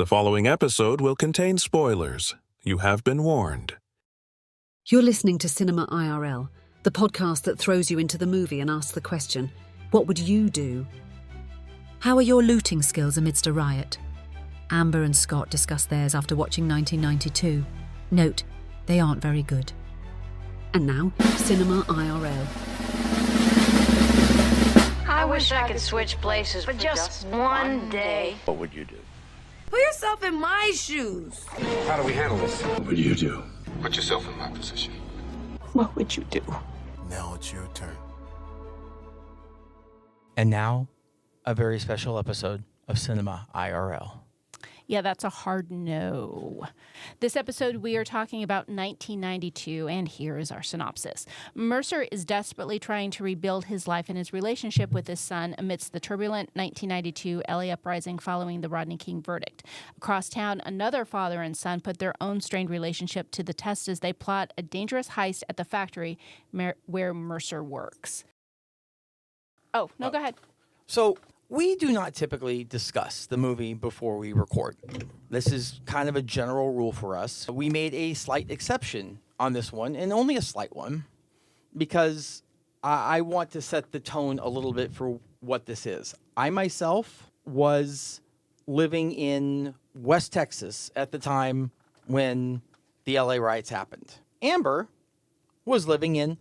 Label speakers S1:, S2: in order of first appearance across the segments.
S1: The following episode will contain spoilers. You have been warned.
S2: You're listening to Cinema IRL, the podcast that throws you into the movie and asks the question, what would you do? How are your looting skills amidst a riot? Amber and Scott discuss theirs after watching 1992. Note, they aren't very good. And now, Cinema IRL.
S3: I wish I could switch places for just one day.
S4: What would you do?
S3: Put yourself in my shoes.
S5: How do we handle this?
S6: What would you do?
S5: Put yourself in my position.
S3: What would you do?
S6: Now it's your turn.
S4: And now, a very special episode of Cinema IRL.
S7: Yeah, that's a hard no. This episode, we are talking about 1992, and here is our synopsis. Mercer is desperately trying to rebuild his life and his relationship with his son amidst the turbulent 1992 LA uprising following the Rodney King verdict. Across town, another father and son put their own strained relationship to the test as they plot a dangerous heist at the factory where Mercer works. Oh, no, go ahead.
S4: So, we do not typically discuss the movie before we record. This is kind of a general rule for us. We made a slight exception on this one, and only a slight one, because I want to set the tone a little bit for what this is. I myself was living in West Texas at the time when the LA riots happened. Amber was living in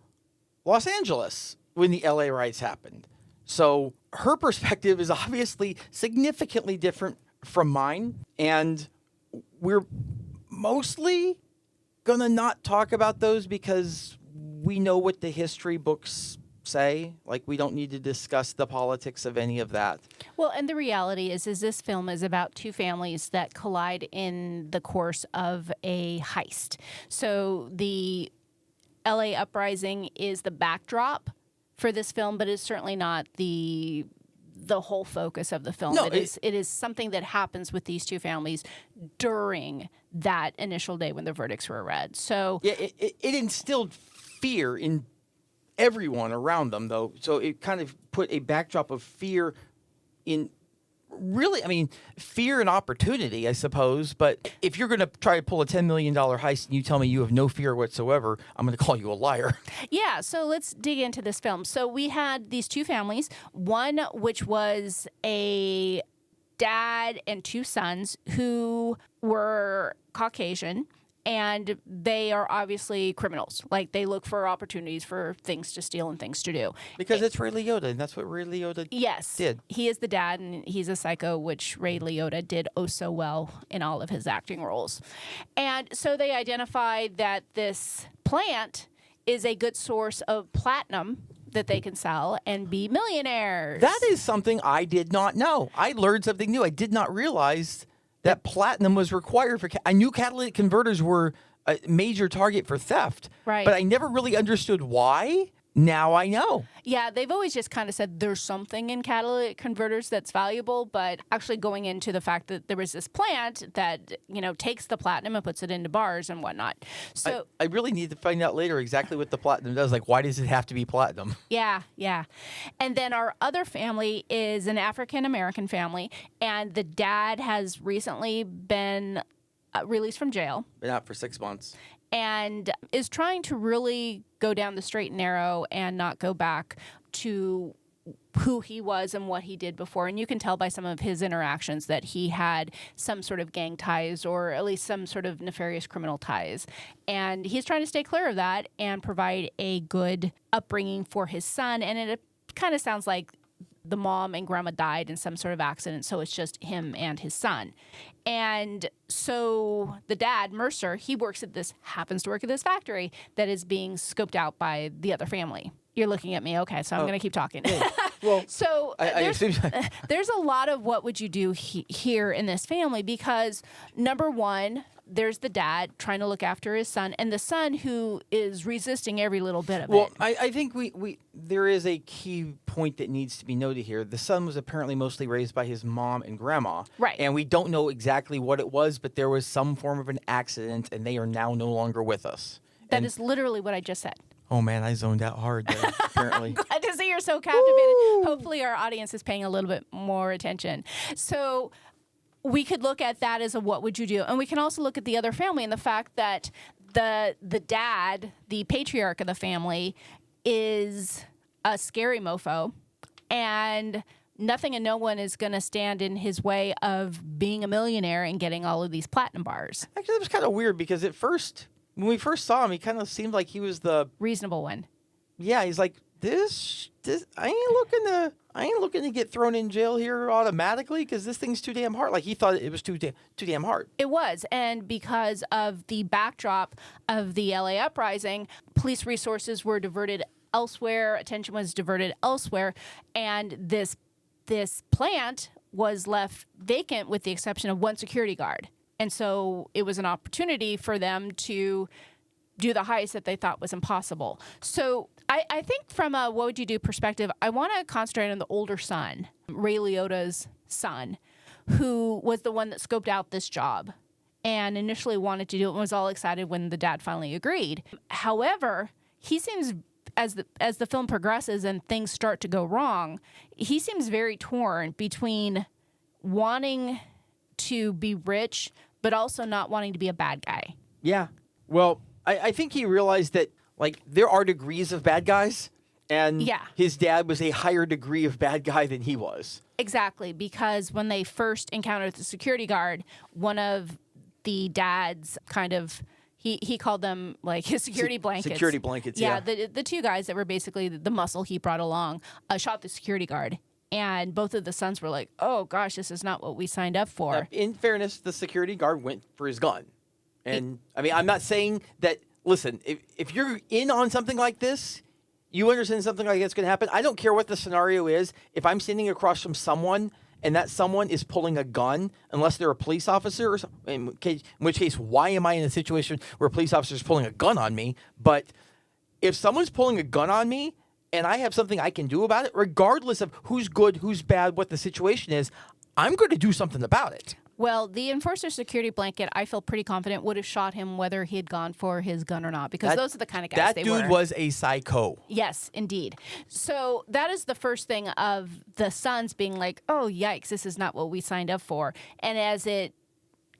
S4: Los Angeles when the LA riots happened. So her perspective is obviously significantly different from mine, and we're mostly going to not talk about those because we know what the history books say. Like, we don't need to discuss the politics of any of that.
S7: Well, and the reality is this film is about two families that collide in the course of a heist. So the LA uprising is the backdrop for this film, but it's certainly not the whole focus of the film.
S4: No,
S7: it is something that happens with these two families during that initial day when the verdicts were read. So
S4: yeah, it instilled fear in everyone around them, though. So it kind of put a backdrop of fear in. Really, I mean, fear and opportunity, I suppose. But if you're going to try to pull a $10 million heist and you tell me you have no fear whatsoever, I'm going to call you a liar.
S7: Yeah, so let's dig into this film. So we had these two families, one which was a dad and two sons who were Caucasian, and they are obviously criminals. Like, they look for opportunities for things to steal and things to do.
S4: Because it's Ray Liotta, and that's what Ray Liotta did.
S7: He is the dad, and he's a psycho, which Ray Liotta did oh so well in all of his acting roles. And so they identified that this plant is a good source of platinum that they can sell and be millionaires.
S4: That is something I did not know. I learned something new. I did not realize that platinum was required for. I knew catalytic converters were a major target for theft,
S7: right?
S4: But I never really understood why. Now I know.
S7: Yeah, they've always just kind of said there's something in catalytic converters that's valuable, but actually going into the fact that there was this plant that, takes the platinum and puts it into bars and whatnot. So
S4: I really need to find out later exactly what the platinum does. Like, why does it have to be platinum?
S7: Yeah. And then our other family is an African-American family, and the dad has recently been released from jail.
S4: Been out for 6 months.
S7: And is trying to really go down the straight and narrow and not go back to who he was and what he did before. And you can tell by some of his interactions that he had some sort of gang ties or at least some sort of nefarious criminal ties. And he's trying to stay clear of that and provide a good upbringing for his son. And it kind of sounds like the mom and grandma died in some sort of accident, so it's just him and his son. And so the dad, Mercer, he happens to work at this factory that is being scoped out by the other family. You're looking at me. Okay, so I'm going to keep talking.
S4: Yeah. Well,
S7: so there's a lot of what would you do here in this family, because number one, there's the dad trying to look after his son, and the son who is resisting every little bit of it.
S4: Well, I think there is a key point that needs to be noted here. The son was apparently mostly raised by his mom and grandma.
S7: Right.
S4: And we don't know exactly what it was, but there was some form of an accident, and they are now no longer with us.
S7: That is literally what I just said.
S4: Oh, man, I zoned out hard there, apparently.
S7: Glad to see you're so captivated. Woo! Hopefully our audience is paying a little bit more attention. So we could look at that as a what would you do, and we can also look at the other family and the fact that the dad, the patriarch of the family, is a scary mofo, and nothing and no one is going to stand in his way of being a millionaire and getting all of these platinum bars.
S4: Actually, that was kind of weird because at first, when we first saw him, he kind of seemed like he was the
S7: reasonable one.
S4: Yeah, he's like, this I ain't looking to get thrown in jail here automatically because this thing's too damn hard. Like he thought it was too damn hard.
S7: It was, and because of the backdrop of the LA uprising, police resources were diverted elsewhere, attention was diverted elsewhere, and this plant was left vacant with the exception of one security guard. And so it was an opportunity for them to do the heist that they thought was impossible. So I think from a what would you do perspective, I want to concentrate on the older son, Ray Liotta's son, who was the one that scoped out this job and initially wanted to do it and was all excited when the dad finally agreed. However, he seems, as the film progresses and things start to go wrong, he seems very torn between wanting to be rich but also not wanting to be a bad guy.
S4: Yeah. Well, I think he realized that, like, there are degrees of bad guys, and his dad was a higher degree of bad guy than he was.
S7: Exactly, because when they first encountered the security guard, one of the dad's kind of, he called them, like, his security blankets.
S4: Security blankets, yeah.
S7: The two guys that were basically the muscle he brought along shot the security guard. And both of the sons were like, oh, gosh, this is not what we signed up for.
S4: Now, in fairness, the security guard went for his gun. And, I mean, I'm not saying that, listen, if you're in on something like this, you understand something like that's going to happen. I don't care what the scenario is. If I'm standing across from someone and that someone is pulling a gun, unless they're a police officer, or in which case, why am I in a situation where a police officer is pulling a gun on me? But if someone's pulling a gun on me and I have something I can do about it, regardless of who's good, who's bad, what the situation is, I'm going to do something about it.
S7: Well, the enforcer security blanket, I feel pretty confident, would have shot him whether he had gone for his gun or not, because those are the kind of guys they were.
S4: That dude was a psycho.
S7: Yes, indeed. So that is the first thing of the sons being like, oh, yikes, this is not what we signed up for. And as it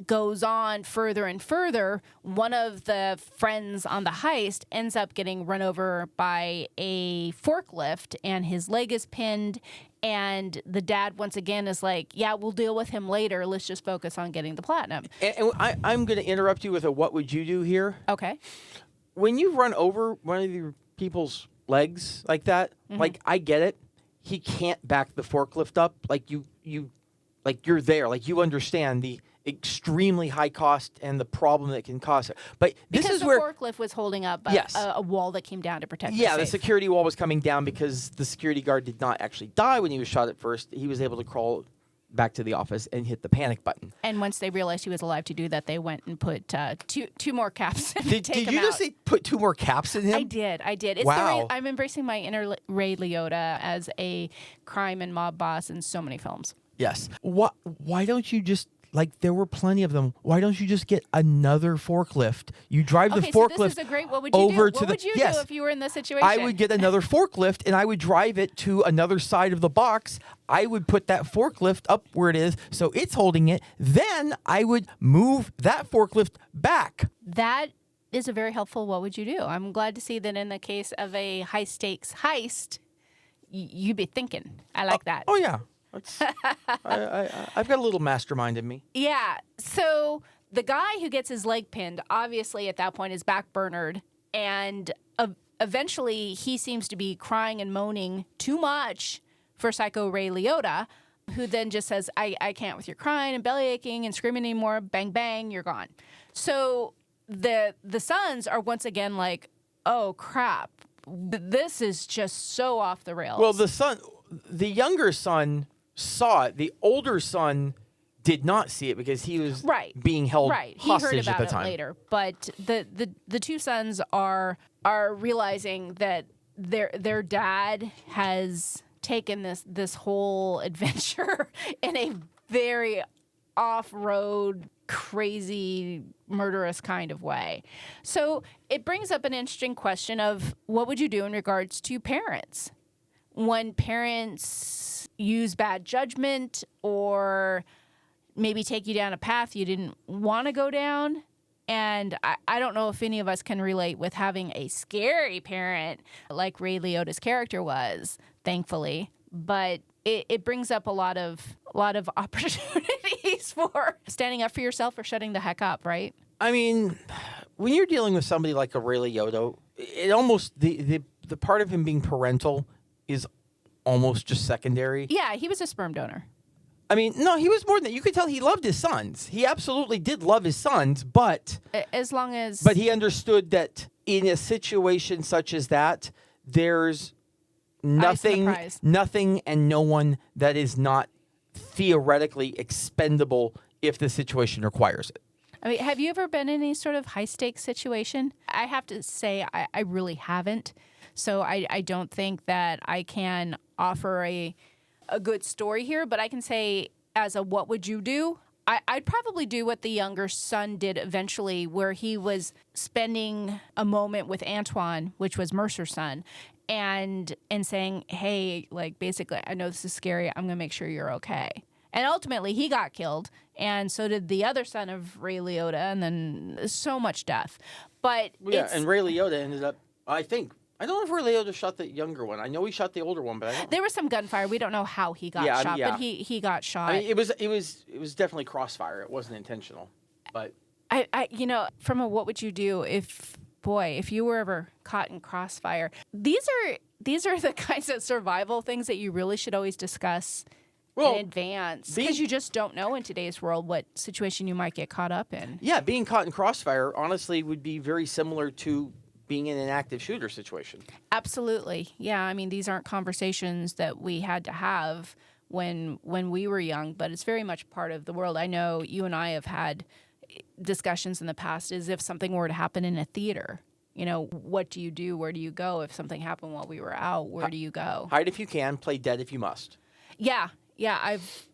S7: goes on further and further, one of the friends on the heist ends up getting run over by a forklift and his leg is pinned. And the dad, once again, is like, yeah, we'll deal with him later. Let's just focus on getting the platinum.
S4: And I'm going to interrupt you with a what would you do here.
S7: Okay.
S4: When you run over one of your people's legs like that, like, I get it. He can't back the forklift up. Like, you're there. Like, you understand the extremely high cost and the problem that can cause it. But this
S7: because
S4: is
S7: the
S4: where
S7: forklift was holding up a wall that came down to protect
S4: the
S7: safe.
S4: security wall was coming down because the security guard did not actually die when he was shot at first. He was able to crawl back to the office and hit the panic button.
S7: And once they realized he was alive to do that, they went and put two more caps in
S4: Did you just say put 2 more caps in him?
S7: I did. It's
S4: wow.
S7: I'm embracing my inner Ray Liotta as a crime and mob boss in so many films.
S4: Yes. Why don't you just, like, there were plenty of them. Why don't you just get another forklift? You drive the forklift
S7: so this is a great what would you
S4: over
S7: do?
S4: to
S7: What would you do if you were in this situation?
S4: I would get another forklift and I would drive it to another side of the box. I would put that forklift up where it is so it's holding it. Then I would move that forklift back.
S7: That is a very helpful what would you do. I'm glad to see that in the case of a high stakes heist, you'd be thinking. I like that.
S4: Oh, yeah. I've got a little mastermind in me.
S7: Yeah. So the guy who gets his leg pinned, obviously at that point is backburnered, and eventually he seems to be crying and moaning too much for Psycho Ray Liotta, who then just says, I can't with your crying and belly aching and screaming anymore. Bang, bang, you're gone. So the sons are once again like, oh, crap. This is just so off the rails.
S4: Well, the younger son saw it. The older son did not see it because he was being held hostage
S7: he heard about
S4: at the time.
S7: It later. But the two sons are realizing that their dad has taken this whole adventure in a very off-road, crazy, murderous kind of way. So it brings up an interesting question of what would you do in regards to parents? When parents use bad judgment or maybe take you down a path you didn't want to go down. And I don't know if any of us can relate with having a scary parent like Ray Liotta's character was, thankfully. But it brings up a lot of opportunities for standing up for yourself or shutting the heck up, right?
S4: I mean, when you're dealing with somebody like a Ray Liotta, it almost the part of him being parental is almost just secondary.
S7: Yeah, he was a sperm donor.
S4: I mean, no, he was more than that. You could tell he loved his sons. He absolutely did love his sons, but
S7: As long as...
S4: But he understood that in a situation such as that, there's nothing and no one that is not theoretically expendable if the situation requires it.
S7: I mean, have you ever been in any sort of high-stakes situation? I have to say I really haven't. So I don't think that I can offer a good story here, but I can say as a what would you do? I'd probably do what the younger son did eventually, where he was spending a moment with Antoine, which was Mercer's son, and saying, hey, like, basically, I know this is scary. I'm going to make sure you're okay. And ultimately, he got killed, and so did the other son of Ray Liotta, and then so much death. But
S4: and Ray Liotta ended up, I don't know if Ray Liotta shot the younger one. I know he shot the older one, but I don't.
S7: There was some gunfire. We don't know how he got shot, but he got shot.
S4: I mean, it was definitely crossfire. It wasn't intentional, but
S7: I from a what would you do if you were ever caught in crossfire? These are the kinds of survival things that you really should always discuss in advance, because you just don't know in today's world what situation you might get caught up in.
S4: Yeah, being caught in crossfire honestly would be very similar to being in an active shooter situation.
S7: Absolutely. Yeah, I mean, these aren't conversations that we had to have when we were young, but it's very much part of the world. I know you and I have had discussions in the past as if something were to happen in a theater. You know, what do you do? Where do you go? If something happened while we were out, where do you go?
S4: Hide if you can, play dead if you must.
S7: Yeah,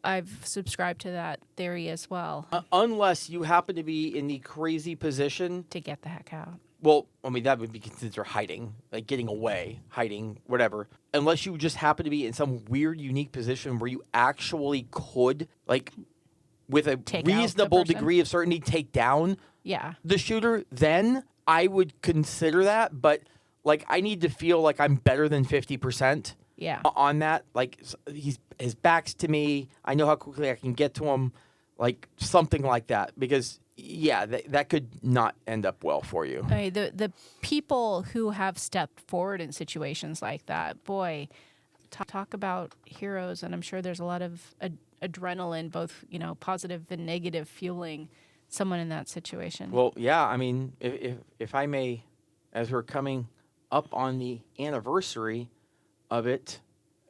S7: I've subscribed to that theory as well.
S4: Unless you happen to be in the crazy position
S7: to get the heck out.
S4: Well, I mean, that would be considered hiding, like getting away, hiding, whatever. Unless you just happen to be in some weird, unique position where you actually could, like, with a reasonable degree of certainty, take down the shooter, then I would consider that. But, like, I need to feel like I'm better than 50% on that. Like, his back's to me. I know how quickly I can get to him. Like, something like that. Because... yeah, that could not end up well for you.
S7: I mean, the people who have stepped forward in situations like that, boy, talk about heroes, and I'm sure there's a lot of adrenaline, both positive and negative, fueling someone in that situation.
S4: Well, yeah, I mean, if I may, as we're coming up on the anniversary of it,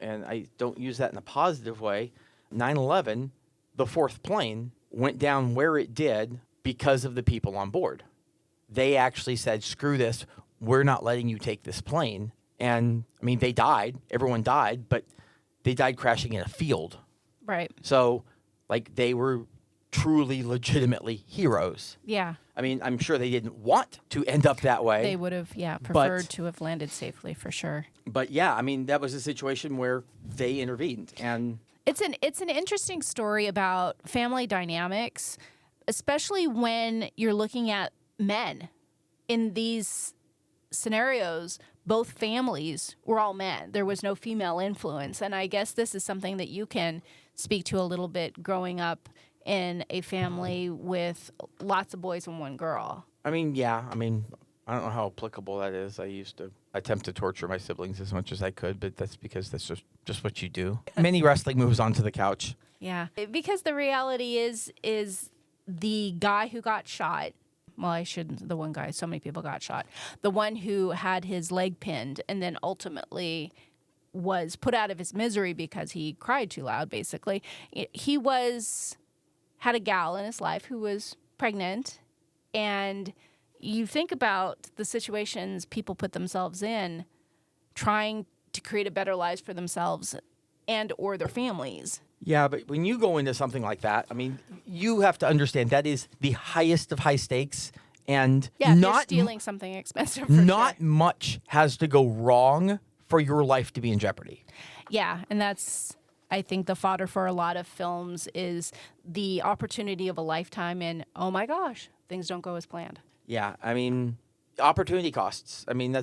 S4: and I don't use that in a positive way, 9/11, the fourth plane went down where it did because of the people on board. They actually said, screw this, we're not letting you take this plane. And, I mean, they died. Everyone died, but they died crashing in a field.
S7: Right.
S4: So, like, they were truly, legitimately heroes.
S7: Yeah.
S4: I mean, I'm sure they didn't want to end up that way.
S7: They would have, preferred to have landed safely, for sure.
S4: But, yeah, I mean, that was a situation where they intervened. And
S7: it's an interesting story about family dynamics, especially when you're looking at men. In these scenarios, both families were all men. There was no female influence. And I guess this is something that you can speak to a little bit, growing up in a family with lots of boys and one girl.
S4: I mean, yeah. I mean, I don't know how applicable that is. I used to attempt to torture my siblings as much as I could, but that's because that's just what you do. Mini wrestling moves onto the couch.
S7: Yeah. Because the reality is the guy who got shot, the one guy, so many people got shot, the one who had his leg pinned and then ultimately was put out of his misery because he cried too loud, basically. He had a gal in his life who was pregnant, and you think about the situations people put themselves in trying to create a better life for themselves and or their families.
S4: Yeah, but when you go into something like that, I mean, you have to understand that is the highest of high stakes, and
S7: if you're stealing something expensive.
S4: Not much has to go wrong for your life to be in jeopardy.
S7: Yeah, and that's I think the fodder for a lot of films is the opportunity of a lifetime and, oh my gosh, things don't go as planned.
S4: Yeah, I mean, opportunity costs. I mean,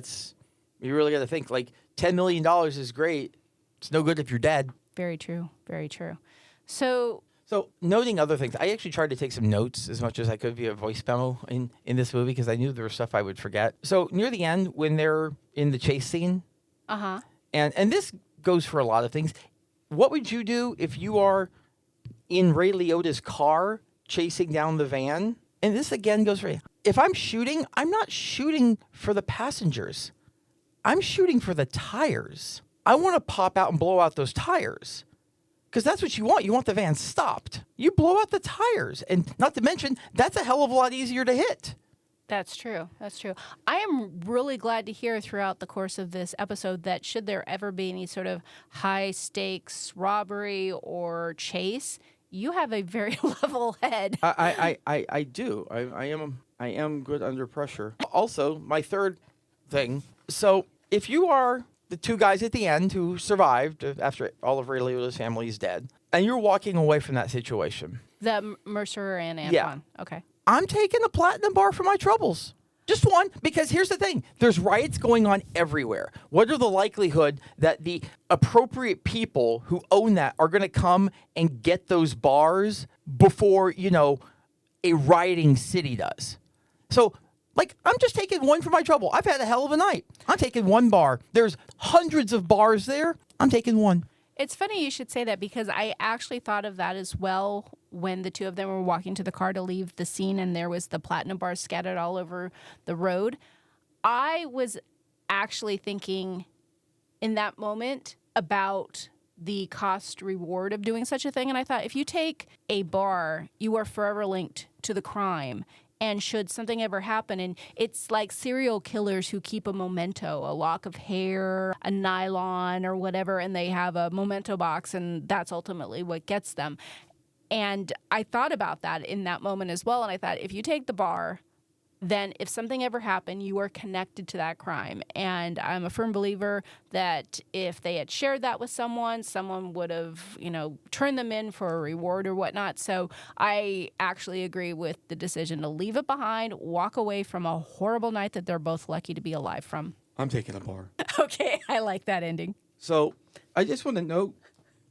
S4: you really got to think, like, $10 million is great. It's no good if you're dead.
S7: Very true. Very true. So
S4: noting other things, I actually tried to take some notes as much as I could via voice memo in this movie because I knew there was stuff I would forget. So near the end, when they're in the chase scene, and this goes for a lot of things. What would you do if you are in Ray Liotta's car chasing down the van? And this again goes for, if I'm shooting, I'm not shooting for the passengers. I'm shooting for the tires. I want to pop out and blow out those tires. Because that's what you want. You want the van stopped. You blow out the tires. And not to mention, that's a hell of a lot easier to hit.
S7: That's true. That's true. I am really glad to hear throughout the course of this episode that should there ever be any sort of high stakes robbery or chase, you have a very level head.
S4: I do. I am good under pressure. Also, my third thing. So if you are the two guys at the end who survived after all of Ray Liotta's family is dead, and you're walking away from that situation.
S7: The Mercer and Antoine.
S4: Yeah.
S7: Okay.
S4: I'm taking a platinum bar for my troubles. Just one, because here's the thing. There's riots going on everywhere. What are the likelihood that the appropriate people who own that are going to come and get those bars before, a rioting city does? So, I'm just taking one for my trouble. I've had a hell of a night. I'm taking one bar. There's hundreds of bars there. I'm taking one.
S7: It's funny you should say that because I actually thought of that as well when the two of them were walking to the car to leave the scene and there was the platinum bars scattered all over the road. I was actually thinking in that moment about the cost reward of doing such a thing. And I thought, if you take a bar, you are forever linked to the crime. And should something ever happen, and it's like serial killers who keep a memento, a lock of hair, a nylon or whatever, and they have a memento box, and that's ultimately what gets them. And I thought about that in that moment as well, and I thought, if you take the bar, then if something ever happened, you are connected to that crime. And I'm a firm believer that if they had shared that with someone would have, turned them in for a reward or whatnot. So I actually agree with the decision to leave it behind, walk away from a horrible night that they're both lucky to be alive from.
S6: I'm taking a bar.
S7: Okay, I like that ending.
S8: So I just want to note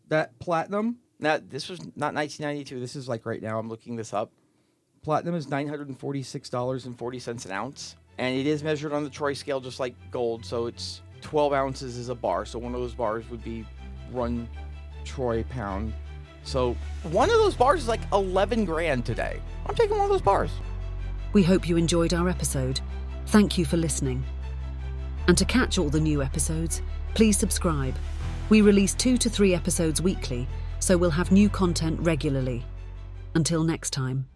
S8: that platinum, now this was not 1992, this is like right now, I'm looking this up. Platinum is $946.40 an ounce, and it is measured on the Troy scale just like gold, so it's 12 ounces is a bar, so one of those bars would be 1 Troy pound. So one of those bars is like 11 grand today. I'm taking one of those bars.
S2: We hope you enjoyed our episode. Thank you for listening. And to catch all the new episodes, please subscribe. We release 2 to 3 episodes weekly, so we'll have new content regularly. Until next time.